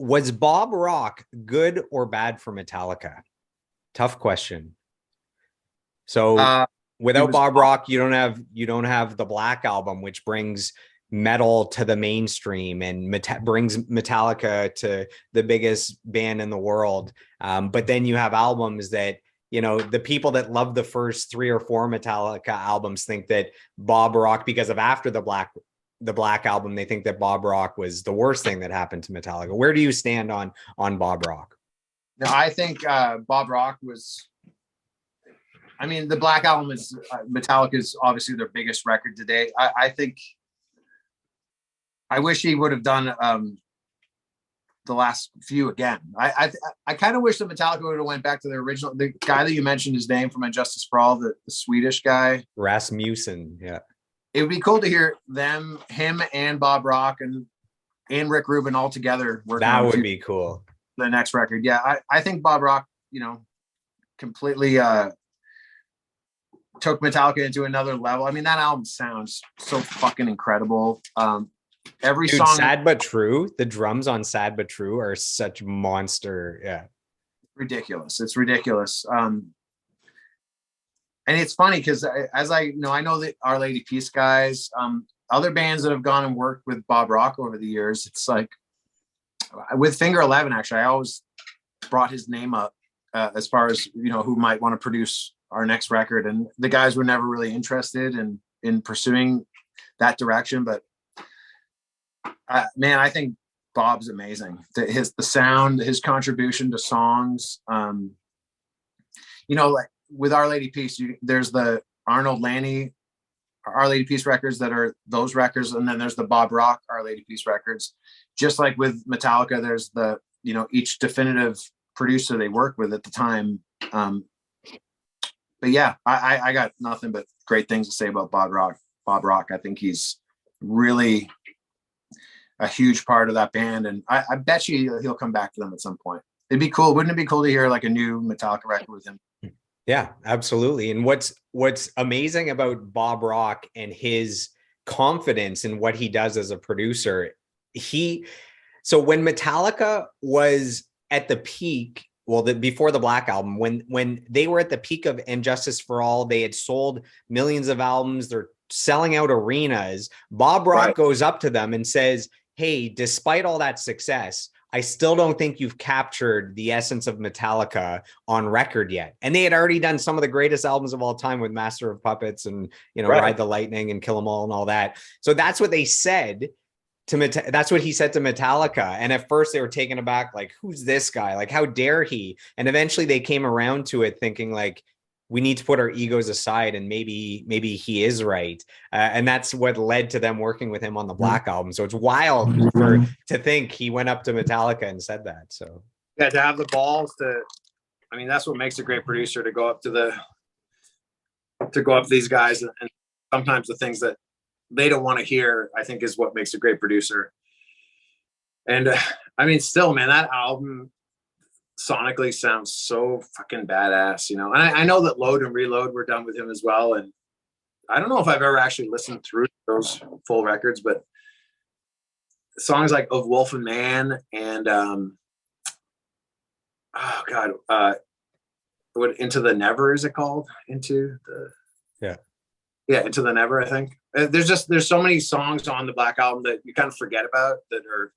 Was Bob Rock good or bad for Metallica? Tough question. So Uh, he without was Bob Rock, you don't have the Black Album, which brings metal to the mainstream and brings Metallica to the biggest band in the world. But then you have albums that, the people that love the first three or four Metallica albums think that Bob Rock, because of after the Black Album, they think that Bob Rock was the worst thing that happened to Metallica. Where do you stand on Bob Rock? no, I think Bob Rock was. I mean, the Black Album is Metallica's obviously their biggest record today. I think I wish he would have done the last few again. I kind of wish that Metallica would have went back to the original. The guy that you mentioned his name from Injustice for All, the Swedish guy, Rasmussen. Yeah. It would be cool to hear him and Bob Rock and Rick Rubin all together working That on would be cool. the next record. Yeah, I think Bob Rock, completely took Metallica into another level. I mean, that album sounds so fucking incredible. Every Dude, song, Sad But True, the drums on Sad But True are such monster. Yeah. ridiculous. It's ridiculous. And it's funny because as I know that Our Lady Peace guys, other bands that have gone and worked with Bob Rock over the years, it's like with Finger 11, actually, I always brought his name up as far as, who might want to produce our next record. And the guys were never really interested in pursuing that direction. But man, I think Bob's amazing. The sound, his contribution to songs, like with Our Lady Peace, there's the Arnold Lanny Our Lady Peace records that are those records, and then there's the Bob Rock Our Lady Peace records. Just like with Metallica, there's the each definitive producer they work with at the time. But yeah, I got nothing but great things to say about Bob Rock. Bob Rock, I think he's really a huge part of that band, and I bet you he'll come back to them at some point. It'd be cool, wouldn't it be cool to hear like a new Metallica record with him? Yeah, absolutely. And what's amazing about Bob Rock and his confidence in what he does as a producer, so when Metallica was at the peak, well, before the Black Album, when they were at the peak of Injustice for All, they had sold millions of albums, they're selling out arenas. Bob Rock goes up to them and says, "Hey, despite all that success, I still don't think you've captured the essence of Metallica on record yet." And they had already done some of the greatest albums of all time with Master of Puppets and, Ride the Lightning and Kill 'Em All and all that. So that's what they said that's what he said to Metallica. And at first they were taken aback, like, who's this guy? Like, how dare he? And eventually they came around to it thinking like, we need to put our egos aside and maybe he is right. And that's what led to them working with him on the Black Album. So it's wild to think he went up to Metallica and said that. So yeah, to have the balls that's what makes a great producer, to go up to these guys, and sometimes the things that they don't want to hear, I think, is what makes a great producer. And still, man, that album sonically sounds so fucking badass, And I know that Load and Reload were done with him as well. And I don't know if I've ever actually listened through those full records, but songs like Of Wolf and Man and what Into the Never, is it called? Into the Never, I think. There's so many songs on the Black Album that you kind of forget about that are.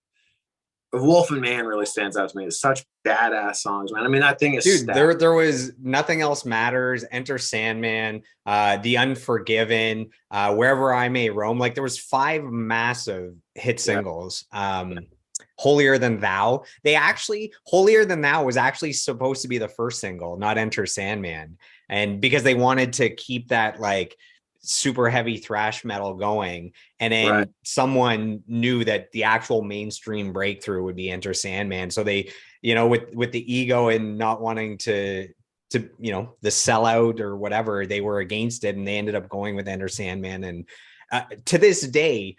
Wolf and Man really stands out to me. It's such badass songs, man. That thing is there was Nothing Else Matters, Enter Sandman, The Unforgiven, Wherever I May Roam. Like, there was 5 massive hit singles. Holier Than Thou. Holier Than Thou was actually supposed to be the first single, not Enter Sandman. And because they wanted to keep that like super heavy thrash metal going, and then someone knew that the actual mainstream breakthrough would be Enter Sandman. So they, with the ego and not wanting to the sellout or whatever, they were against it, and they ended up going with Enter Sandman. And to this day,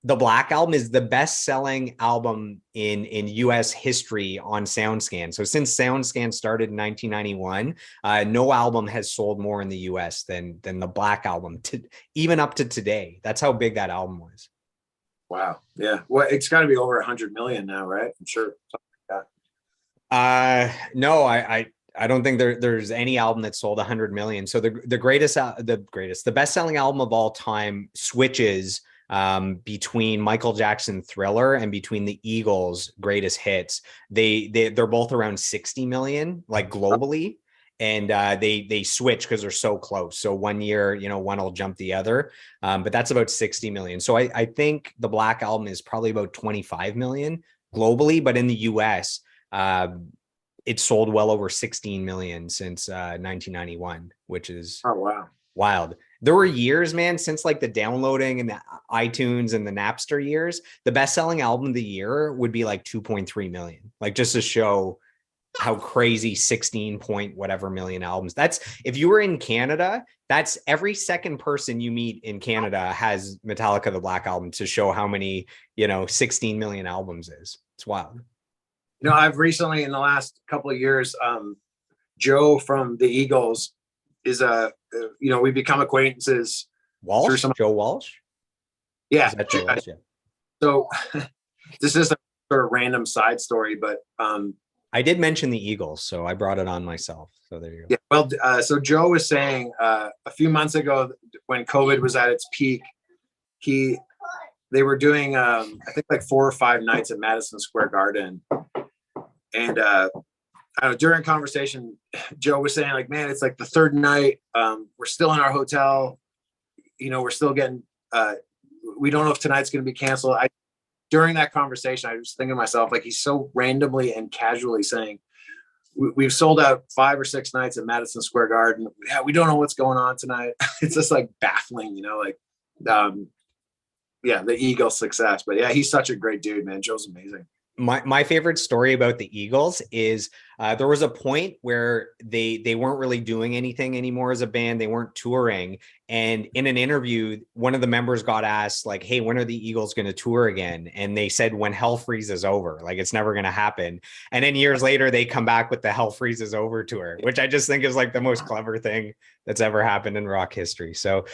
the Black Album is the best-selling album in U.S. history on SoundScan. So since SoundScan started in 1991, no album has sold more in the U.S. than the Black Album, even up to today. That's how big that album was. Wow. Yeah. Well, it's got to be over 100 million now, right? I'm sure. No, I don't think there's any album that sold 100 million. So the best selling album of all time switches between Michael Jackson Thriller and between the Eagles Greatest Hits. They're both around 60 million, like globally. And they switch because they're so close. So one year, one will jump the other. But that's about 60 million. So I think the Black Album is probably about 25 million globally, but in the US, it sold well over 16 million since 1991, which is wild. There were years, man, since like the downloading and the iTunes and the Napster years, the best-selling album of the year would be like 2.3 million. Like just to show how crazy 16 point whatever million albums. That's if you were in Canada, that's every second person you meet in Canada has Metallica the Black Album to show how many, 16 million albums is. It's wild. I've recently in the last couple of years, Joe from the Eagles is we've become acquaintances. Walsh? Joe Walsh? Yeah. Is that Joe Walsh? Yeah. So this is a sort of random side story, but I did mention the Eagles, so I brought it on myself. So there you go. Yeah, well, so Joe was saying a few months ago when COVID was at its peak, they were doing I think like 4 or 5 nights at Madison Square Garden, and during conversation, Joe was saying like, man, it's like the third night. We're still in our hotel. We're still getting. We don't know if tonight's going to be canceled. During that conversation, I was thinking to myself, like, he's so randomly and casually saying, we've sold out 5 or 6 nights at Madison Square Garden. Yeah, we don't know what's going on tonight. It's just like baffling, the Eagles' success. But yeah, he's such a great dude, man. Joe's amazing. My favorite story about the Eagles is there was a point where they weren't really doing anything anymore as a band. They weren't touring. And in an interview, one of the members got asked like, hey, when are the Eagles going to tour again? And they said, when hell freezes over, like it's never going to happen. And then years later, they come back with the Hell Freezes Over tour, which I just think is like the most clever thing that's ever happened in rock history. So